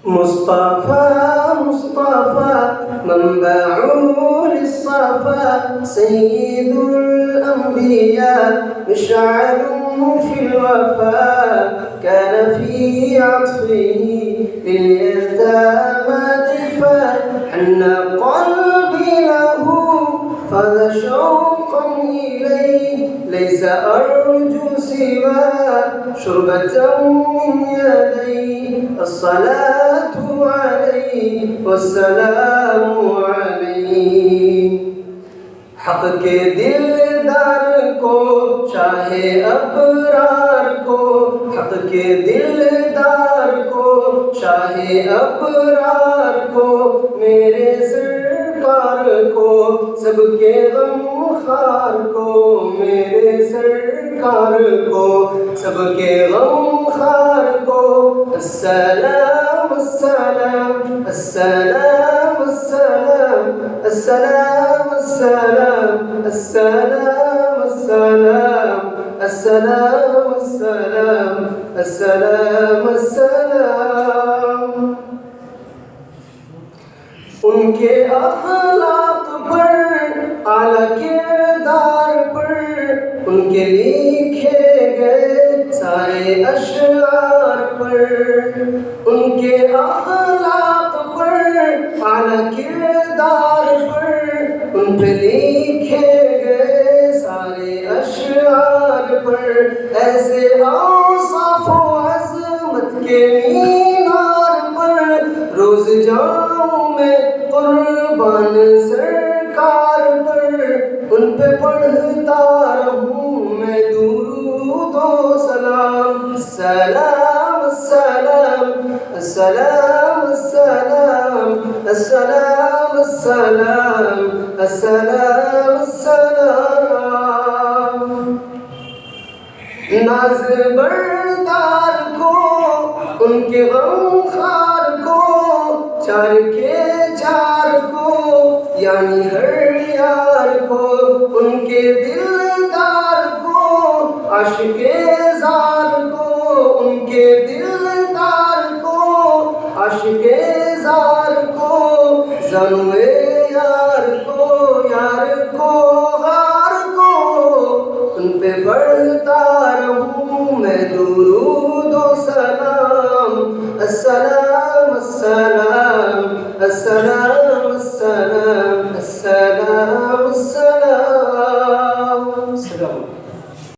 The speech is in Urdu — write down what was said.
مصطفى مصطفى منبع للصفا سيد الأنبياء مشعل في الوفاء كان في عطفه لليتامى دفاع حن قلبي له فاز شوقا إليه ليس أرجو سوى شربة من يديه الصلاة عليه والسلام عليه حق کے دلدار کو چاہے ابرار کو حق کے دلدار کو چاہے ابرار کو میرے سرکار کو سب کے غمخوار کو میرے سرکار کو سب کے غمخوار کو السلام السلام السلام السلام السلام السلام السلام السلام السلام السلام السلام السلام ان کے اخلاق پر اعلیٰ کردار پر ان کے لکھے گئے سارے اشعار پر ان کے اخلاق پر اعلیٰ کردار پر ان پہ لکھے گئے سارے اشعار پر ایسے اوصاف و عظمت کے مینار پر روز جاؤں میں قربان سرکار پر ان پہ پڑھتا رہوں میں درود و سلام السلام السلام السلام السلام السلام السلام السلام السلام ناز بردار کو ان کے غمخوار کو چار کے چار کو یعنی ہر یار کو ان کے دلدار کو عاشق زار کو ان کے دلدار کو عاشق